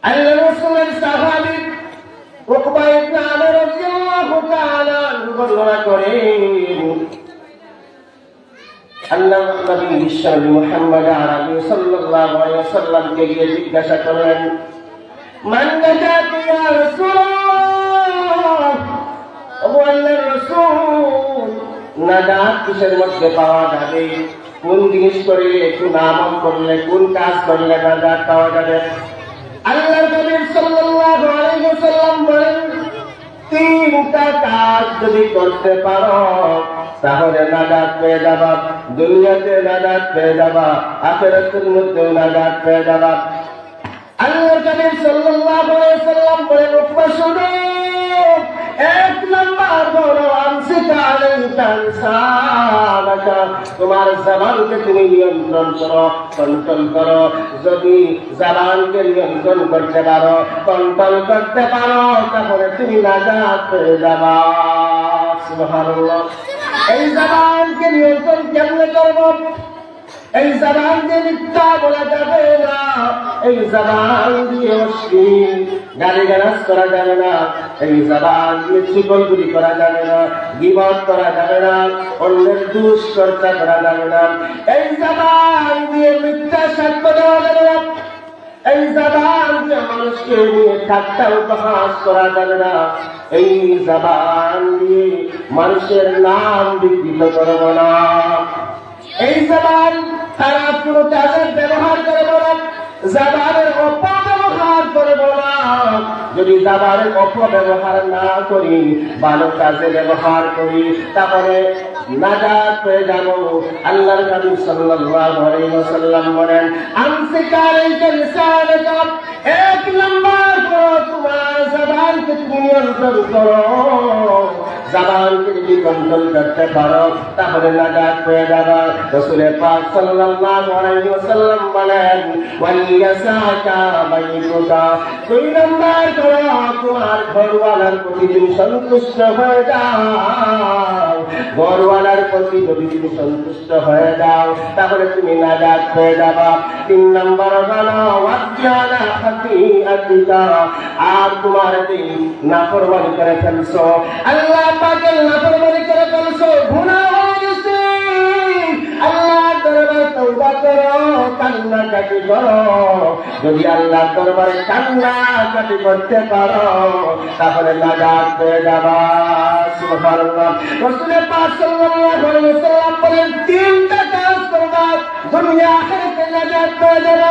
আল্লাহ রাসূলের সাহাবী উকবা ইবনে আমির রাদিয়াল্লাহু তাআলা বর্ণনা করেন, আল্লাহ নবী বিশ্বনবী মুহাম্মদ আরবি সাল্লাল্লাহু আলাইহি ওয়াসাল্লামকে গিয়ে জিজ্ঞাসা করলেন, মান নাজাত ইয়া রাসূলুল্লাহ, ও আল্লাহর রাসূল, নাজাত কিসের মধ্যে পাওয়া যাবে? কোন জিনিস করলে, কোন আমল করলে, কোন কাজ করলে নাজাত পাওয়া যাবে? আল্লাহর নবী সাল্লাল্লাহু আলাইহি ওয়াসাল্লাম বলেন, তিনটা কাজ যদি করতে পারো তাহলে নাজাত পেয়ে যাবা, দুনিয়াতে নাজাত পেয়ে যাবা, আখিরাতের মধ্যে নাজাত পেয়ে যাবা। আল্লাহর নবী সাল্লাল্লাহু আলাইহি ওয়াসাল্লাম বলেন, উকবা শুনো, এক নাম্বার হলো আমসিকা আলাইকা লিসানাকা, তোমার জবানকে তুমি নিয়ন্ত্রণ করো, কন্ট্রোল করো। যদি জবানকে নিয়ন্ত্রণ করতে পারো, কন্ট্রোল করতে পারো, তাহলে তুমি নাজাত পেয়ে যাবা। সুবহানাল্লাহ। এই জবানকে নিয়ন্ত্রণ কেমনে করবো? এই জবান দিয়ে মিথ্যা বলা যাবে না, এই জবান দিয়ে অশ্লীল গালিগালাজ করা যাবে না, এই জবান দিয়ে চুগলখুরি করা যাবে না, গীবত করা যাবে না, অন্যের দুষ্চর্চা করা যাবে না, এই জবান দিয়ে মিথ্যা সাক্ষ্য দেওয়া যাবে না, এই জবান দিয়ে মানুষকে নিয়ে ঠাট্টা উপহাস করা যাবে না, এই জবান দিয়ে মানুষের নাম বিকৃত করব না। এই জবান খারাপ কোনো কাজের ব্যবহার করবো না, জবানের অপব্যবহার করবো না। যদি জবানের অপব্যবহার না করি, ভালো কাজে ব্যবহার করি, তাহলে নাজাত পেয়ে যাবো। আল্লাহর নবী সাল্লাল্লাহু আলাইহি ওয়াসাল্লাম বলেন, আমসিকা আলাইকা লিসানাকা, এক নাম্বার করো তোমার জবানকে তুমি নিয়ন্ত্রণ করো। জবানকে যদি কন্ট্রোল করতে পারো তাহলে নাজাত পেয়ে যাবা। রাসূল পাক সাল্লাল্লাহু আলাইহি ওয়াসাল্লাম বলেন, ওয়ালিয়াসাকা বাইতুকা, দুই নাম্বার করো তোমার ঘরওয়ালার প্রতি তুমি সন্তুষ্ট হয়ে যাও। ঘরওয়ালার প্রতি যদি তুমি সন্তুষ্ট হয়ে যাও তাহলে তুমি নাজাত পেয়ে যাবা। তিন নাম্বার হলো ওয়াজ্জানা খাতিআতিকা, আর তোমার যে নাফরমানি করে ফেলছো, আল্লাহ পাকের নাফরমানি করে ফেলছো, গুনাহ হয়ে গেছে, আল্লাহর দরবারে তওবা করো, কান্নাকাটি করো। যদি আল্লাহর দরবারে কান্নাকাটি করতে পারো তাহলে নাজাত পেয়ে যাবা। সুবহানাল্লাহ। রাসূল পাক সাল্লাল্লাহু আলাইহি ওয়াসাল্লাম বলেন, তিনটা কাজ করবা, দুনিয়া আখিরাতে নাজাত পেয়ে যাবা।